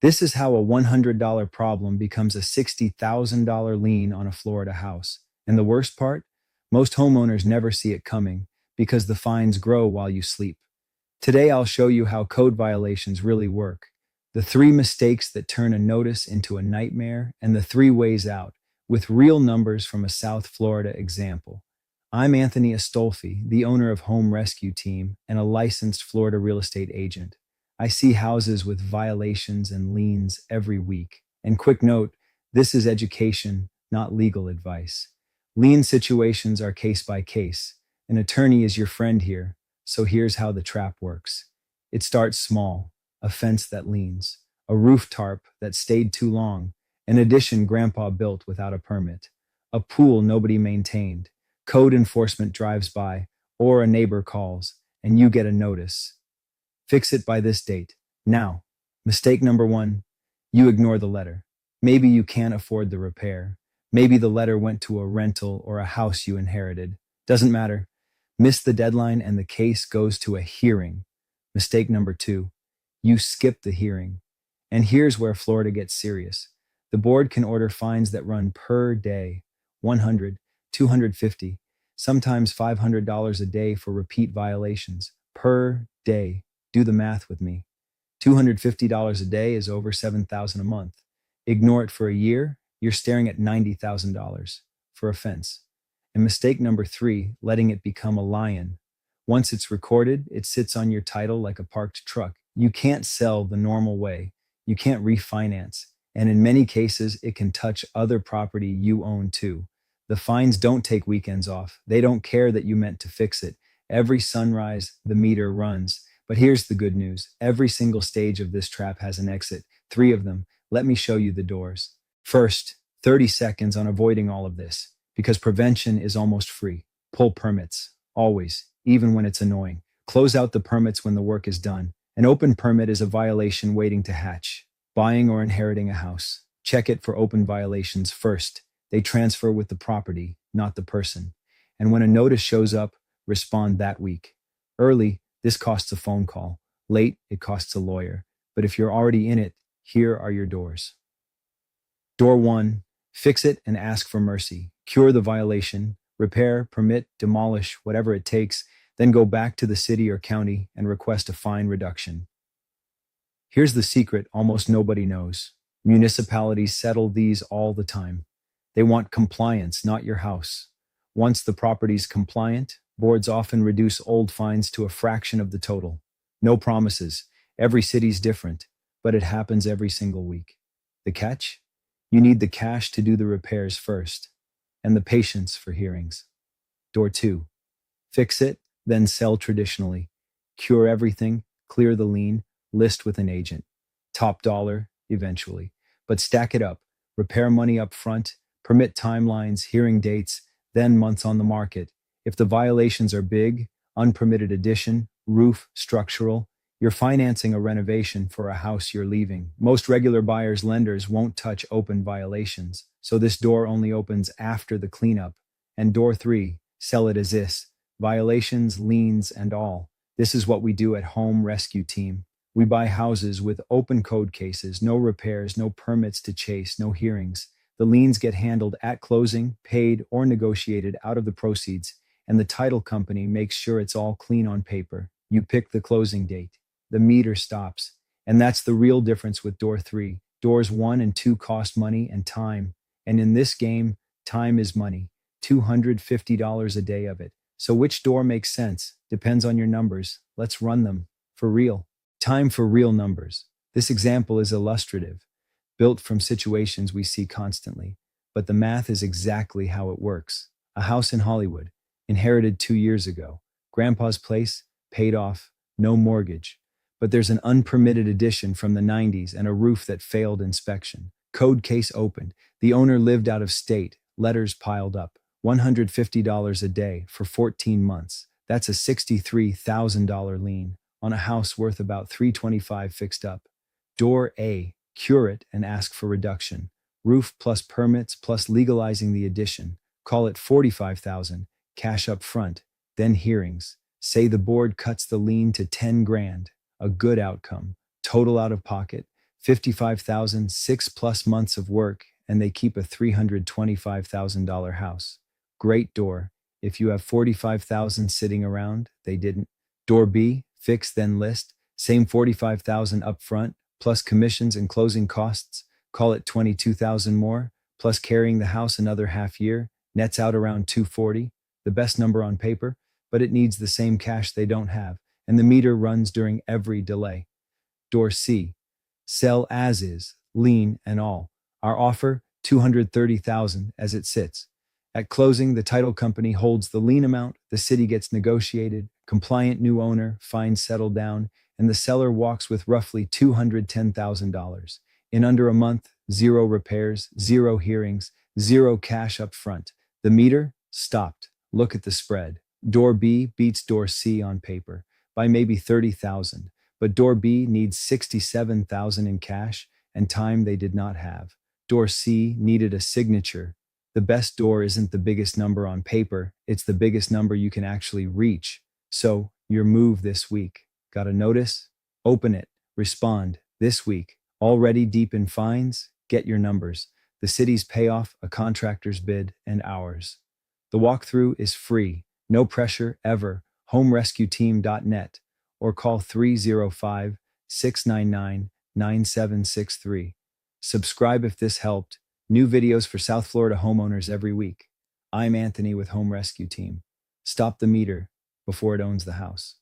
This is how a $100 problem becomes a $60,000 lien on a Florida house. And the worst part? Most homeowners never see it coming because the fines grow while you sleep. Today, I'll show you how code violations really work, the three mistakes that turn a notice into a nightmare, and the three ways out, with real numbers from a South Florida example. I'm Anthony Astolfi, the owner of Home Rescue Team and a licensed Florida real estate agent. I see houses with violations and liens every week. And quick note, this is education, not legal advice. Lien situations are case by case. An attorney is your friend here, so here's how the trap works. It starts small: a fence that leans, a roof tarp that stayed too long, an addition grandpa built without a permit, a pool nobody maintained, code enforcement drives by, or a neighbor calls, and you get a notice. Fix it by this date. Now, mistake number one, you ignore the letter. Maybe you can't afford the repair. Maybe the letter went to a rental or a house you inherited. Doesn't matter. Miss the deadline and the case goes to a hearing. Mistake number two, you skip the hearing. And here's where Florida gets serious. The board can order fines that run per day, 100, 250, sometimes $500 a day for repeat violations. Per day. Do the math with me. $250 a day is over $7,000 a month. Ignore it for a year, you're staring at $90,000 for offense. And mistake number three, letting it become a Lien. Once it's recorded, it sits on your title like a parked truck. You can't sell the normal way. You can't refinance. And in many cases, it can touch other property you own too. The fines don't take weekends off. They don't care that you meant to fix it. Every sunrise, the meter runs. But here's the good news. Every single stage of this trap has an exit. 3 of them. Let me show you the doors. First, 30 seconds on avoiding all of this, because prevention is almost free. Pull permits. Always. Even when it's annoying. Close out the permits when the work is done. An open permit is a violation waiting to hatch. Buying or inheriting a house. Check it for open violations first. They transfer with the property, not the person. And when a notice shows up, respond that week. Early, this costs a phone call. Late, it costs a lawyer. But if you're already in it, here are your doors. Door 1, fix it and ask for mercy. Cure the violation, repair, permit, demolish, whatever it takes, then go back to the city or county and request a fine reduction. Here's the secret almost nobody knows. Municipalities settle these all the time. They want compliance, not your house. Once the property's compliant, boards often reduce old fines to a fraction of the total. No promises. Every city's different, but it happens every single week. The catch? You need the cash to do the repairs first, and the patience for hearings. Door 2. Fix it, then sell traditionally. Cure everything, clear the lien, list with an agent. Top dollar, eventually. But stack it up. Repair money up front, permit timelines, hearing dates, then months on the market. If the violations are big, unpermitted addition, roof, structural, you're financing a renovation for a house you're leaving. Most regular buyers' lenders won't touch open violations, so this door only opens after the cleanup. And door 3, sell it as is. Violations, liens, and all. This is what we do at Home Rescue Team. We buy houses with open code cases, no repairs, no permits to chase, no hearings. The liens get handled at closing, paid, or negotiated out of the proceeds, and the title company makes sure it's all clean on paper. You pick the closing date. The meter stops. And that's the real difference with door 3. Doors 1 and 2 cost money and time. And in this game, time is money. $250 a day of it. So which door makes sense? Depends on your numbers. Let's run them. For real. Time for real numbers. This example is illustrative, built from situations we see constantly. But the math is exactly how it works. A house in Hollywood, inherited 2 years ago. Grandpa's place, paid off, no mortgage. But there's an unpermitted addition from the 90s and a roof that failed inspection. Code case opened. The owner lived out of state. Letters piled up. $150 a day for 14 months. That's a $63,000 lien on a house worth about $325 fixed up. Door A, cure it and ask for reduction. Roof plus permits plus legalizing the addition. Call it $45,000. Cash up front. Then hearings. Say the board cuts the lien to 10 grand. A good outcome. Total out of pocket, 55,000, 6+ months of work, and they keep a $325,000 house. Great door. If you have 45,000 sitting around, they didn't. Door B, fix then list, same 45,000 up front, plus commissions and closing costs, call it 22,000 more, plus carrying the house another half year, nets out around 240, the best number on paper, but it needs the same cash they don't have, and the meter runs during every delay. Door C, sell as is, lien and all. Our offer, 230,000 as it sits. At closing, the title company holds the lien amount, the city gets negotiated, compliant new owner, fines settle down, and the seller walks with roughly $210,000. In under a month, zero repairs, zero hearings, zero cash up front. The meter stopped. Look at the spread. Door B beats door C on paper by maybe 30,000, but door B needs 67,000 in cash and time they did not have. Door C needed a signature. The best door isn't the biggest number on paper, it's the biggest number you can actually reach. So, your move this week. Got a notice? Open it. Respond. This week. Already deep in fines? Get your numbers. The city's payoff, a contractor's bid, and ours. The walkthrough is free. No pressure, ever. HomeRescueTeam.net or call 305-699-9763. Subscribe if this helped. New videos for South Florida homeowners every week. I'm Anthony with Home Rescue Team. Stop the meter before it owns the house.